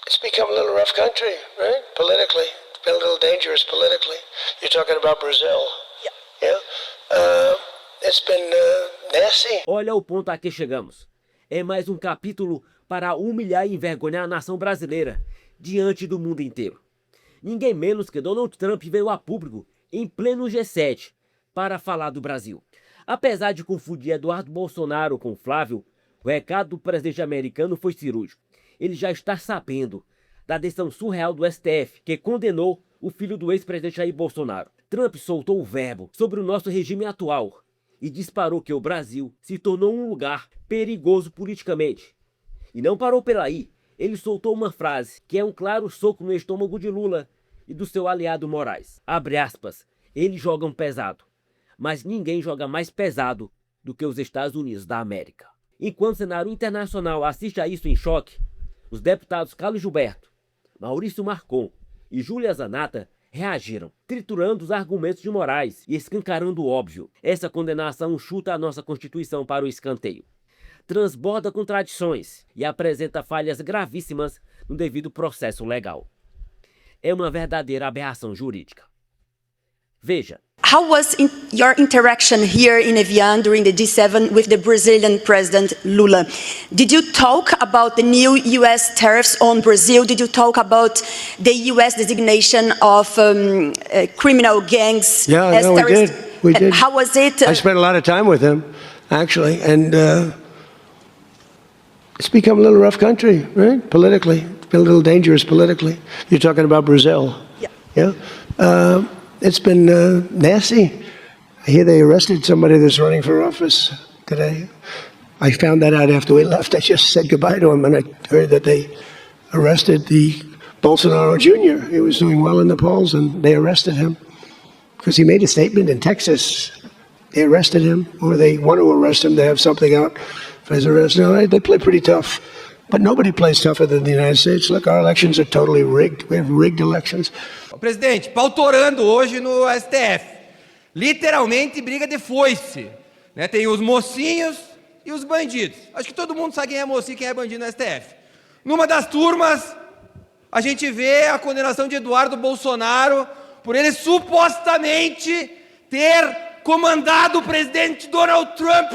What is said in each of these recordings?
It's become a little rough country, right? Politically. It's been a little dangerous politically. You're talking about Brazil. Yeah. It's been nasty. Olha o ponto a que chegamos. É mais um capítulo para humilhar e envergonhar a nação brasileira diante do mundo inteiro. Ninguém menos que Donald Trump veio a público em pleno G7 para falar do Brasil. Apesar de confundir Eduardo Bolsonaro com Flávio, o recado do presidente americano foi cirúrgico. Ele já está sabendo da decisão surreal do STF, que condenou o filho do ex-presidente Jair Bolsonaro. Trump soltou o verbo sobre o nosso regime atual e disparou que o Brasil se tornou um lugar perigoso politicamente. E não parou por aí. Ele soltou uma frase que é um claro soco no estômago de Lula e do seu aliado Moraes. Abre aspas, eles jogam pesado, mas ninguém joga mais pesado do que os Estados Unidos da América. Enquanto o cenário internacional assiste a isso em choque, os deputados Carlos Gilberto, Maurício Marcon e Júlia Zanata reagiram, triturando os argumentos de Moraes e escancarando o óbvio. Essa condenação chuta a nossa Constituição para o escanteio. Transborda contradições e apresenta falhas gravíssimas no devido processo legal. É uma verdadeira aberração jurídica. Veja. How was your interaction here in Evian during the G7 with the Brazilian President Lula? Did you talk about the new U.S. tariffs on Brazil? Did you talk about the U.S. designation of criminal gangs? Yeah, no, we did. How was it? I spent a lot of time with him, actually, and it's become a little rough country, right? Politically. It's been a little dangerous politically. You're talking about Brazil. Yeah. It's been nasty. I hear they arrested somebody that's running for office today. I found that out after we left. I just said goodbye to him, and I heard that they arrested the Bolsonaro Jr. He was doing well in the polls, and they arrested him because he made a statement in Texas. They arrested him, or they want to arrest him. They have something out for his arrest. No, they play pretty tough. But nobody plays tougher than the United States. Look, our elections are totally rigged. We have rigged elections. Presidente, pautorando hoje no STF. Literalmente briga de foice. Né? Tem os mocinhos e os bandidos. Acho que todo mundo sabe quem é mocinho e quem é bandido no STF. Numa das turmas, a gente vê a condenação de Eduardo Bolsonaro por ele supostamente ter comandado o presidente Donald Trump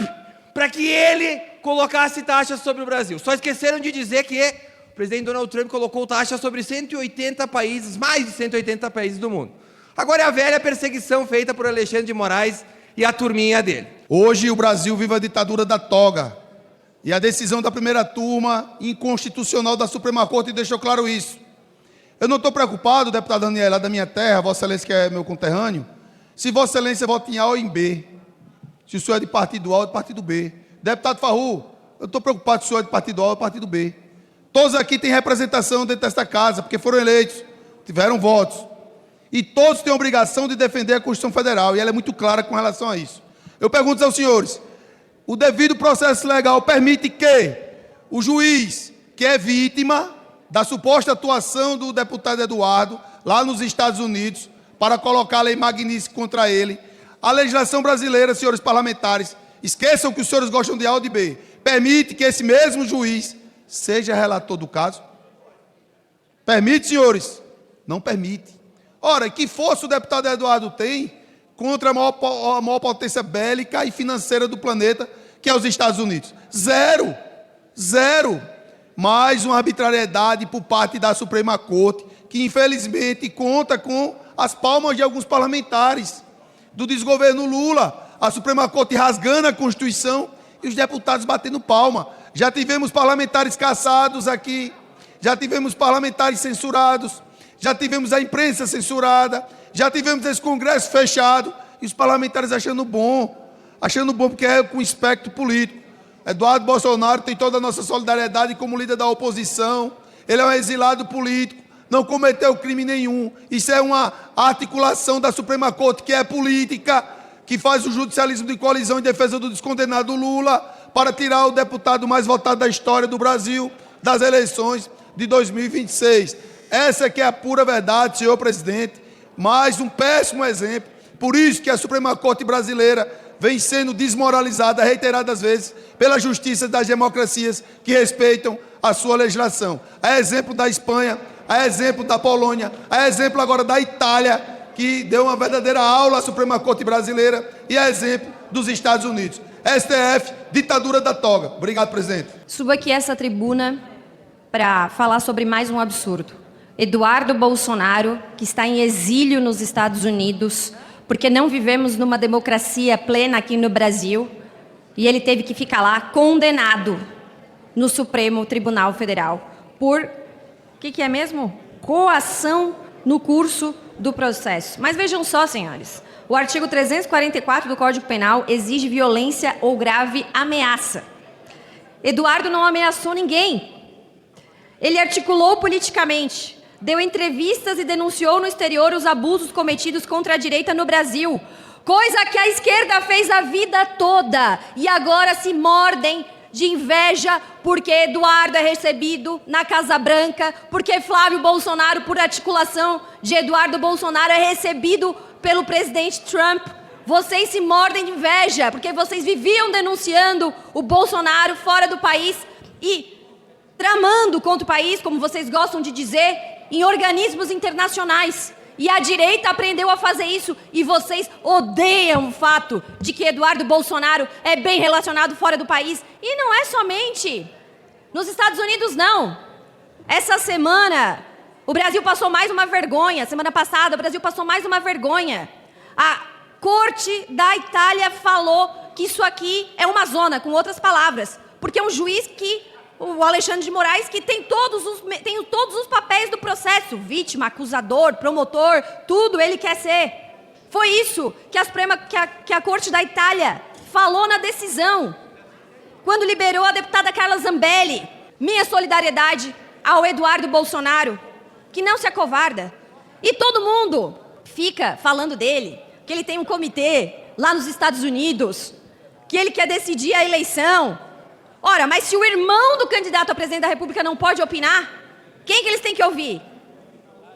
para que ele colocasse taxas sobre o Brasil. Só esqueceram de dizer que o presidente Donald Trump colocou taxas sobre 180 países, mais de 180 países do mundo. Agora é a velha perseguição feita por Alexandre de Moraes e a turminha dele. Hoje o Brasil vive a ditadura da toga. E a decisão da primeira turma inconstitucional da Suprema Corte deixou claro isso. Eu não estou preocupado, deputado Daniel, lá da minha terra, Vossa Excelência que é meu conterrâneo, se Vossa Excelência vota em A ou em B. Se o senhor é de partido A ou de partido B. Deputado Farru, eu estou preocupado se o senhor é de partido A ou de partido B. Todos aqui têm representação dentro desta casa, porque foram eleitos, tiveram votos. E todos têm a obrigação de defender a Constituição Federal, e ela é muito clara com relação a isso. Eu pergunto aos senhores, o devido processo legal permite que o juiz, que é vítima da suposta atuação do deputado Eduardo, lá nos Estados Unidos, para colocar a lei Magnitsky contra ele, a legislação brasileira, senhores parlamentares, esqueçam que os senhores gostam de A ou de B, permite que esse mesmo juiz seja relator do caso? Permite, senhores? Não permite. Ora, que força o deputado Eduardo tem contra a maior potência bélica e financeira do planeta, que é os Estados Unidos? Zero. Zero. Mais uma arbitrariedade por parte da Suprema Corte, que infelizmente conta com as palmas de alguns parlamentares do desgoverno Lula. A Suprema Corte rasgando a Constituição e os deputados batendo palma. Já tivemos parlamentares caçados aqui, já tivemos parlamentares censurados, já tivemos a imprensa censurada, já tivemos esse Congresso fechado e os parlamentares achando bom porque é com espectro político. Eduardo Bolsonaro tem toda a nossa solidariedade como líder da oposição, ele é um exilado político, não cometeu crime nenhum. Isso é uma articulação da Suprema Corte que é política, que faz o judicialismo de coalizão em defesa do descondenado Lula, para tirar o deputado mais votado da história do Brasil das eleições de 2026. Essa que é a pura verdade, senhor presidente. Mais um péssimo exemplo. Por isso que a Suprema Corte brasileira vem sendo desmoralizada reiteradas vezes pela justiça das democracias que respeitam a sua legislação. A exemplo da Espanha, a exemplo da Polônia, a exemplo agora da Itália, que deu uma verdadeira aula à Suprema Corte brasileira, e a exemplo dos Estados Unidos. STF, ditadura da toga. Obrigado, presidente. Subo aqui essa tribuna para falar sobre mais um absurdo. Eduardo Bolsonaro, que está em exílio nos Estados Unidos, porque não vivemos numa democracia plena aqui no Brasil, e ele teve que ficar lá condenado no Supremo Tribunal Federal por, o que é mesmo? Coação no curso do processo. Mas vejam só, senhores, o artigo 344 do Código Penal exige violência ou grave ameaça. Eduardo não ameaçou ninguém. Ele articulou politicamente, deu entrevistas e denunciou no exterior os abusos cometidos contra a direita no Brasil, coisa que a esquerda fez a vida toda, e agora se mordem de inveja porque Eduardo é recebido na Casa Branca, porque Flávio Bolsonaro, por articulação de Eduardo Bolsonaro, é recebido pelo presidente Trump. Vocês se mordem de inveja, porque vocês viviam denunciando o Bolsonaro fora do país e tramando contra o país, como vocês gostam de dizer, em organismos internacionais. E a direita aprendeu a fazer isso, e vocês odeiam o fato de que Eduardo Bolsonaro é bem relacionado fora do país. E não é somente nos Estados Unidos, não. Essa semana, o Brasil passou mais uma vergonha. Semana passada, o Brasil passou mais uma vergonha. A Corte da Itália falou que isso aqui é uma zona, com outras palavras, porque é um juiz o Alexandre de Moraes, que tem todos os papéis do processo, vítima, acusador, promotor, tudo ele quer ser. Foi isso que a Corte da Itália falou na decisão, quando liberou a deputada Carla Zambelli. Minha solidariedade ao Eduardo Bolsonaro, que não se acovarda. E todo mundo fica falando dele, que ele tem um comitê lá nos Estados Unidos, que ele quer decidir a eleição. Ora, mas se o irmão do candidato a presidente da República não pode opinar, quem que eles têm que ouvir?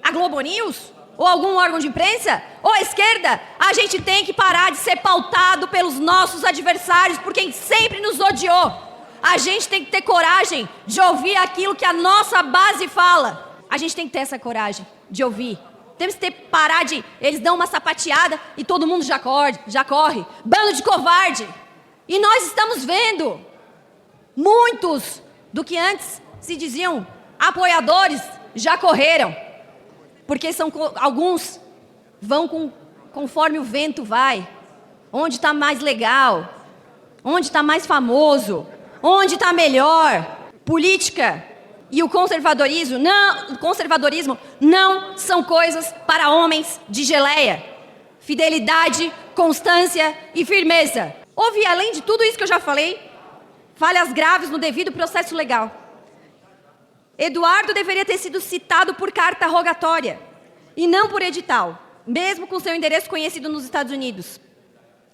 A Globo News? Ou algum órgão de imprensa? Ou a esquerda? A gente tem que parar de ser pautado pelos nossos adversários, por quem sempre nos odiou. A gente tem que ter coragem de ouvir aquilo que a nossa base fala. A gente tem que ter essa coragem de ouvir. Temos que parar de... Eles dão uma sapateada e todo mundo já corre. Bando de covarde. E nós estamos vendo... Muitos do que antes se diziam apoiadores já correram, porque alguns vão conforme o vento vai, onde está mais legal, onde está mais famoso, onde está melhor. Política e o conservadorismo não são coisas para homens de geleia. Fidelidade, constância e firmeza. Houve, além de tudo isso que eu já falei, falhas graves no devido processo legal. Eduardo deveria ter sido citado por carta rogatória e não por edital, mesmo com seu endereço conhecido nos Estados Unidos.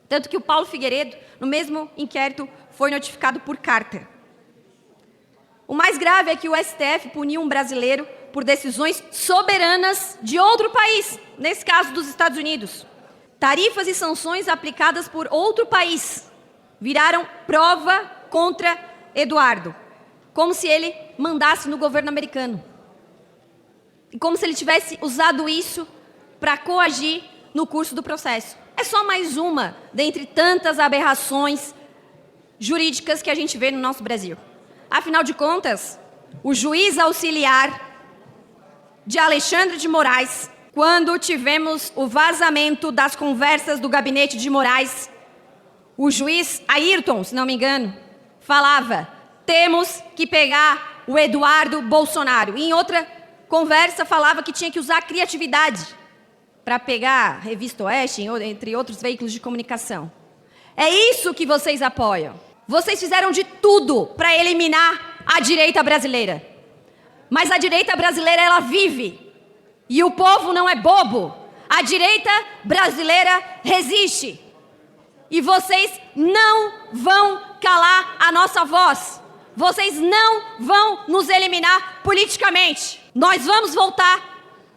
Tanto que o Paulo Figueiredo, no mesmo inquérito, foi notificado por carta. O mais grave é que o STF puniu um brasileiro por decisões soberanas de outro país, nesse caso dos Estados Unidos. Tarifas e sanções aplicadas por outro país viraram prova contra Eduardo, como se ele mandasse no governo americano. E como se ele tivesse usado isso para coagir no curso do processo. É só mais uma dentre tantas aberrações jurídicas que a gente vê no nosso Brasil. Afinal de contas, o juiz auxiliar de Alexandre de Moraes, quando tivemos o vazamento das conversas do gabinete de Moraes, o juiz Ayrton, se não me engano, falava: temos que pegar o Eduardo Bolsonaro. E em outra conversa falava que tinha que usar criatividade para pegar a Revista Oeste, entre outros veículos de comunicação. É isso que vocês apoiam. Vocês fizeram de tudo para eliminar a direita brasileira. Mas a direita brasileira, ela vive. E o povo não é bobo. A direita brasileira resiste. E vocês não vão calar a nossa voz. Vocês não vão nos eliminar politicamente. Nós vamos voltar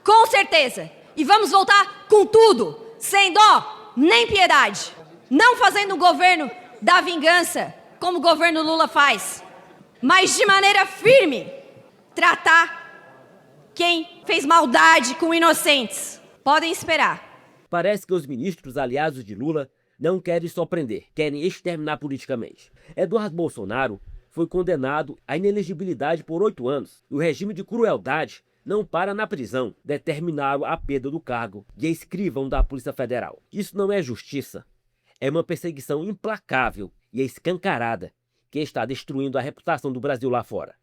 com certeza. E vamos voltar com tudo, sem dó nem piedade. Não fazendo um governo da vingança, como o governo Lula faz, mas de maneira firme, tratar quem fez maldade com inocentes. Podem esperar. Parece que os ministros aliados de Lula não querem só prender, querem exterminar politicamente. Eduardo Bolsonaro foi condenado à inelegibilidade por 8 anos. O regime de crueldade não para na prisão. Determinaram a perda do cargo de escrivão da Polícia Federal. Isso não é justiça. É uma perseguição implacável e escancarada que está destruindo a reputação do Brasil lá fora.